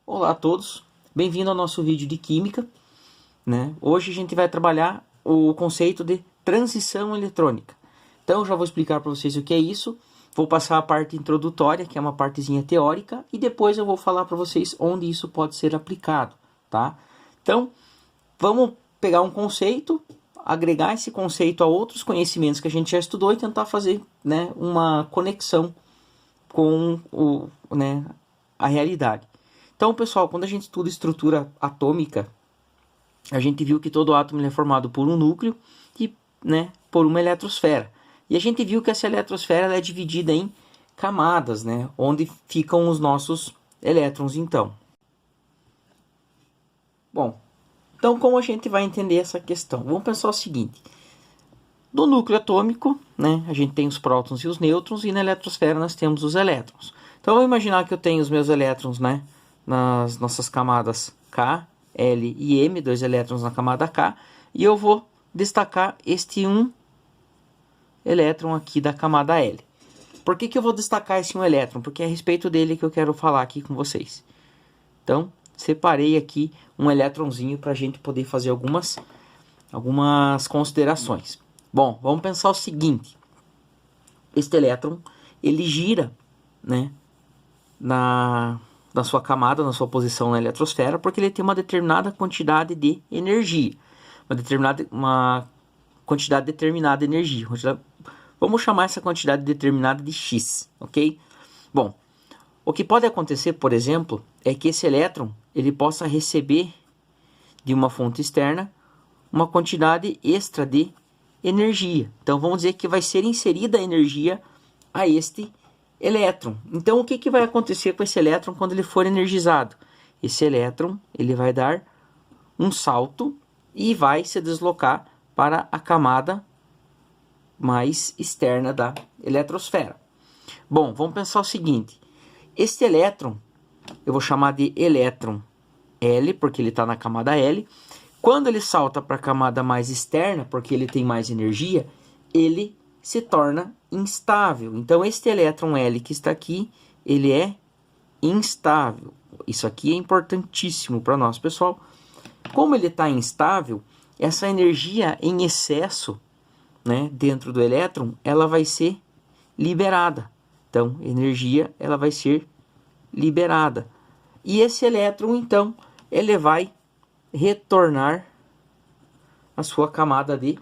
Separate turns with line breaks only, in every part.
Olá a todos, bem-vindo ao nosso vídeo de Química, né? Hoje a gente vai trabalhar o conceito de transição eletrônica. Então eu já vou explicar para vocês o que é isso, vou passar a parte introdutória, que é uma partezinha teórica, e depois eu vou falar para vocês onde isso pode ser aplicado, tá? Então, vamos pegar um conceito, agregar esse conceito a outros conhecimentos que a gente já estudou e tentar fazer, né, uma conexão com a realidade. Então, pessoal, quando a gente estuda estrutura atômica, a gente viu que todo átomo é formado por um núcleo e, por uma eletrosfera. E a gente viu que essa eletrosfera é dividida em camadas, onde ficam os nossos elétrons, então. Bom, então como a gente vai entender essa questão? Vamos pensar o seguinte. No núcleo atômico, a gente tem os prótons e os nêutrons, e na eletrosfera nós temos os elétrons. Então, vamos imaginar que eu tenho os meus elétrons, nas nossas camadas K, L e M, dois elétrons na camada K, e eu vou destacar este um elétron aqui da camada L. Por que eu vou destacar esse um elétron? Porque é a respeito dele que eu quero falar aqui com vocês. Então, separei aqui um elétronzinho para a gente poder fazer algumas considerações. Bom, vamos pensar o seguinte. Este elétron, ele gira, na sua camada, na sua posição na eletrosfera, porque ele tem uma determinada quantidade de energia. Uma quantidade determinada de energia. Vamos chamar essa quantidade determinada de X, ok? Bom, o que pode acontecer, por exemplo, é que esse elétron ele possa receber de uma fonte externa uma quantidade extra de energia. Então, vamos dizer que vai ser inserida energia a este elétron. Então, o que vai acontecer com esse elétron quando ele for energizado? Esse elétron ele vai dar um salto e vai se deslocar para a camada mais externa da eletrosfera. Bom, vamos pensar o seguinte. Este elétron, eu vou chamar de elétron L, porque ele está na camada L. Quando ele salta para a camada mais externa, porque ele tem mais energia, ele se torna instável. Então, este elétron L que está aqui, ele é instável. Isso aqui é importantíssimo para nós, pessoal. Como ele está instável, essa energia em excesso, dentro do elétron, ela vai ser liberada. Então, energia ela vai ser liberada. E esse elétron, então, ele vai retornar à sua camada de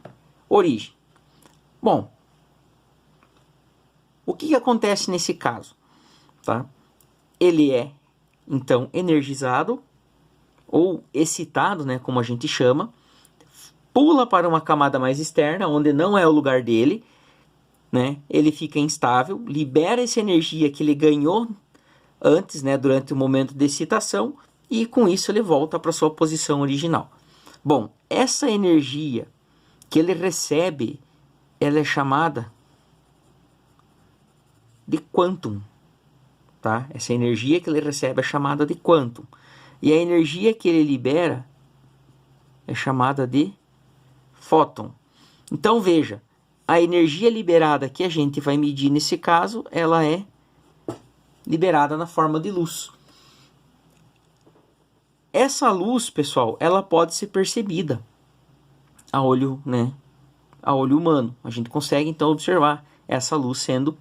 origem. Bom, o que acontece nesse caso? Tá? Ele é, então, energizado ou excitado, como a gente chama, pula para uma camada mais externa, onde não é o lugar dele, ele fica instável, libera essa energia que ele ganhou antes, durante o momento de excitação, e com isso ele volta para sua posição original. Bom, essa energia que ele recebe, ela é chamada de quantum, tá? Essa energia que ele recebe é chamada de quantum. E a energia que ele libera é chamada de fóton. Então veja, a energia liberada que a gente vai medir nesse caso, ela é liberada na forma de luz. Essa luz, pessoal, ela pode ser percebida a olho, a olho humano. A gente consegue então observar essa luz sendo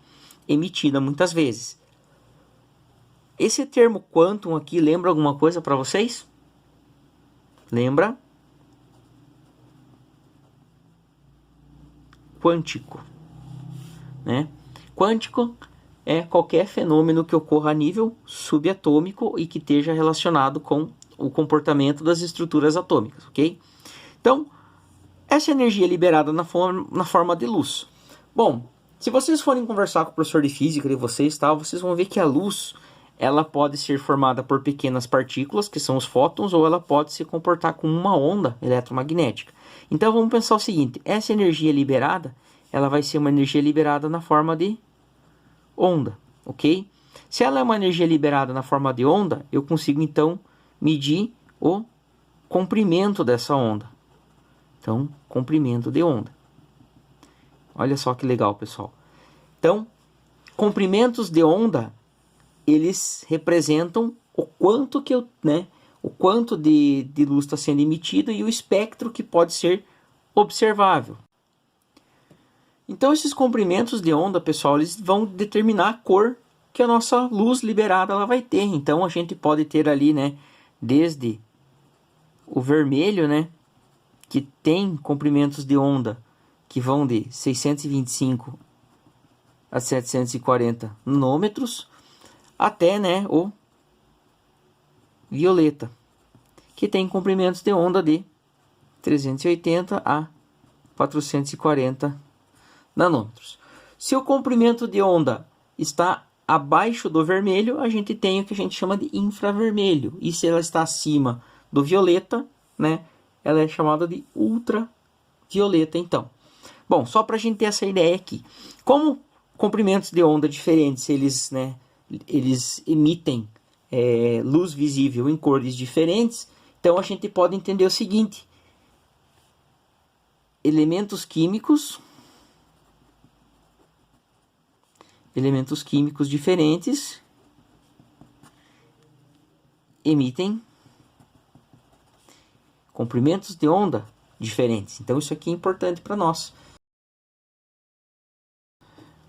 emitida muitas vezes. Esse termo quantum aqui lembra alguma coisa para vocês? Lembra? Quântico, Quântico é qualquer fenômeno que ocorra a nível subatômico e que esteja relacionado com o comportamento das estruturas atômicas, ok? Então, essa energia é liberada na forma de luz. Bom, se vocês forem conversar com o professor de física de vocês, vocês vão ver que a luz ela pode ser formada por pequenas partículas, que são os fótons, ou ela pode se comportar como uma onda eletromagnética. Então, vamos pensar o seguinte, essa energia liberada, ela vai ser uma energia liberada na forma de onda, ok? Se ela é uma energia liberada na forma de onda, eu consigo, então, medir o comprimento dessa onda. Então, comprimento de onda. Olha só que legal, pessoal. Então, comprimentos de onda, eles representam o quanto que o quanto de luz está sendo emitido e o espectro que pode ser observável. Então esses comprimentos de onda, pessoal, eles vão determinar a cor que a nossa luz liberada ela vai ter. Então a gente pode ter ali, né, desde o vermelho, né, que tem comprimentos de onda que vão de 625 a 740 nanômetros, até, né, o violeta, que tem comprimentos de onda de 380 a 440 nanômetros. Se o comprimento de onda está abaixo do vermelho, a gente tem o que a gente chama de infravermelho. E se ela está acima do violeta, né, ela é chamada de ultravioleta, então. Bom, só para a gente ter essa ideia aqui. Como comprimentos de onda diferentes, eles emitem luz visível em cores diferentes, então a gente pode entender o seguinte: elementos químicos diferentes emitem comprimentos de onda diferentes. Então isso aqui é importante para nós,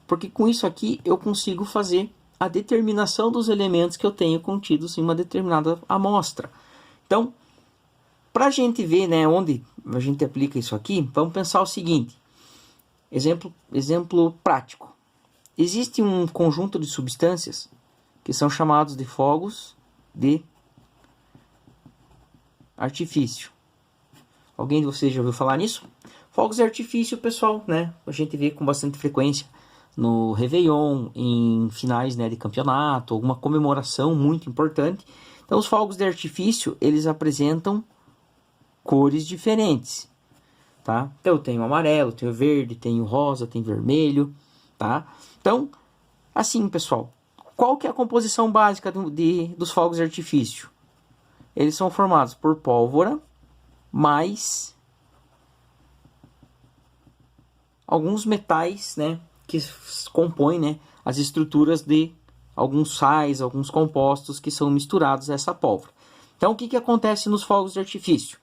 porque com isso aqui eu consigo fazer a determinação dos elementos que eu tenho contidos em uma determinada amostra. Então, para a gente ver, né, onde a gente aplica isso aqui, vamos pensar o seguinte: exemplo prático. Existe um conjunto de substâncias que são chamados de fogos de artifício. Alguém de vocês já ouviu falar nisso? Fogos de artifício, pessoal, né, a gente vê com bastante frequência no Réveillon, em finais, né, de campeonato, alguma comemoração muito importante. Então, os fogos de artifício, eles apresentam cores diferentes, tá? Então, eu tenho amarelo, tenho verde, tenho rosa, tenho vermelho, tá? Então, assim, pessoal, qual que é a composição básica dos fogos de artifício? Eles são formados por pólvora mais alguns metais, né, que compõem, né, as estruturas de alguns sais, alguns compostos que são misturados a essa pólvora. Então, o que acontece nos fogos de artifício?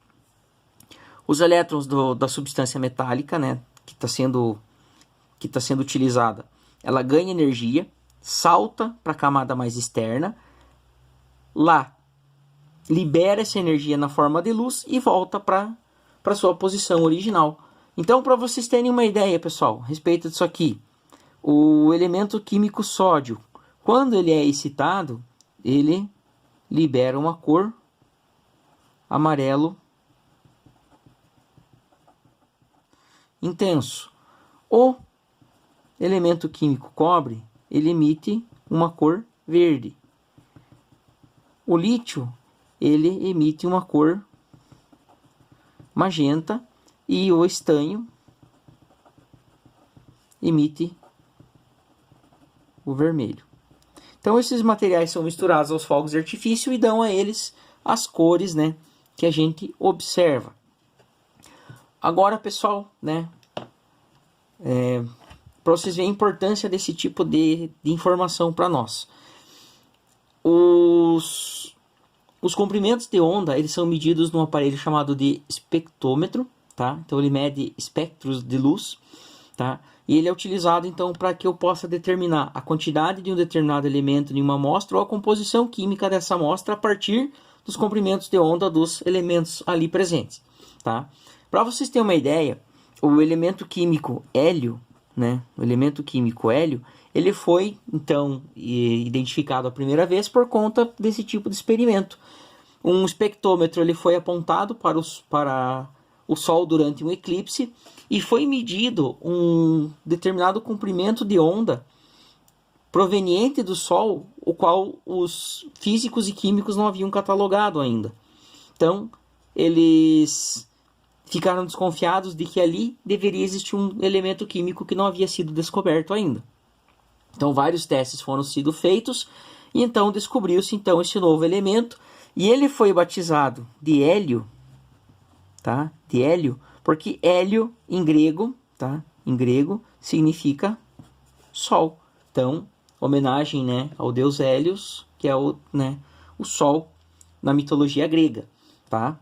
Os elétrons da substância metálica, né, que está sendo utilizada, ela ganha energia, salta para a camada mais externa, lá libera essa energia na forma de luz e volta para sua posição original. Então, para vocês terem uma ideia, pessoal, a respeito disso aqui, o elemento químico sódio, quando ele é excitado, ele libera uma cor amarelo intenso. O elemento químico cobre, ele emite uma cor verde. O lítio, ele emite uma cor magenta e o estanho emite o vermelho. Então esses materiais são misturados aos fogos de artifício e dão a eles as cores, né, que a gente observa. Agora, pessoal, né, para vocês verem a importância desse tipo de informação para nós. Os comprimentos de onda, eles são medidos num aparelho chamado de espectrômetro, tá? Então ele mede espectros de luz, tá? E ele é utilizado então para que eu possa determinar a quantidade de um determinado elemento em uma amostra ou a composição química dessa amostra a partir dos comprimentos de onda dos elementos ali presentes, tá? Para vocês terem uma ideia, o elemento químico hélio, né? O elemento químico hélio, ele foi então identificado a primeira vez por conta desse tipo de experimento. Um espectrômetro ele foi apontado para o Sol durante um eclipse e foi medido um determinado comprimento de onda proveniente do Sol, o qual os físicos e químicos não haviam catalogado ainda. Então, eles ficaram desconfiados de que ali deveria existir um elemento químico que não havia sido descoberto ainda. Então, vários testes foram sido feitos e então descobriu-se então esse novo elemento e ele foi batizado de hélio, tá? De hélio, porque hélio em grego, tá? Em grego significa sol. Então, homenagem, né, ao deus Hélios, que é o o Sol na mitologia grega, tá?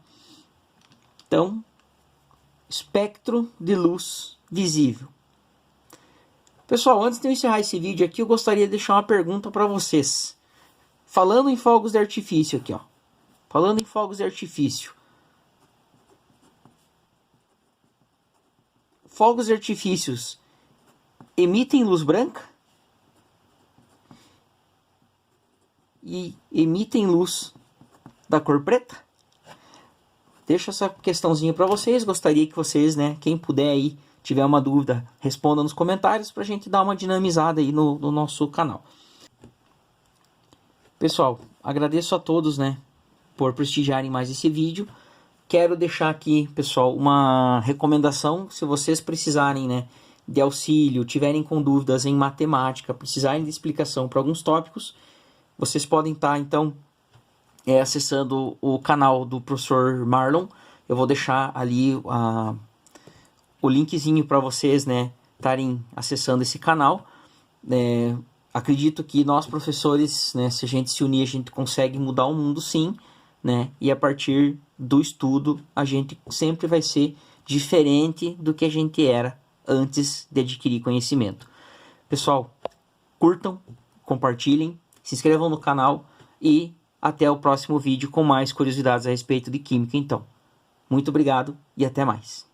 Então, espectro de luz visível. Pessoal, antes de eu encerrar esse vídeo aqui, eu gostaria de deixar uma pergunta para vocês. Falando em fogos de artifício aqui, ó. Falando em fogos de artifício. Fogos de artifícios emitem luz branca? E emitem luz da cor preta? Deixo essa questãozinha para vocês. Gostaria que vocês, né, quem puder aí, tiver uma dúvida, responda nos comentários para a gente dar uma dinamizada aí no nosso canal. Pessoal, agradeço a todos, né, por prestigiarem mais esse vídeo. Quero deixar aqui, pessoal, uma recomendação. Se vocês precisarem, né, de auxílio, tiverem com dúvidas em matemática, precisarem de explicação para alguns tópicos, vocês podem estar, então, acessando o canal do professor Marlon. Eu vou deixar ali o linkzinho para vocês, né, estarem acessando esse canal. Acredito que nós, professores, né, se a gente se unir, a gente consegue mudar o mundo, sim, né? E a partir do estudo, a gente sempre vai ser diferente do que a gente era antes de adquirir conhecimento. Pessoal, curtam, compartilhem, se inscrevam no canal e até o próximo vídeo com mais curiosidades a respeito de química, então. Muito obrigado e até mais.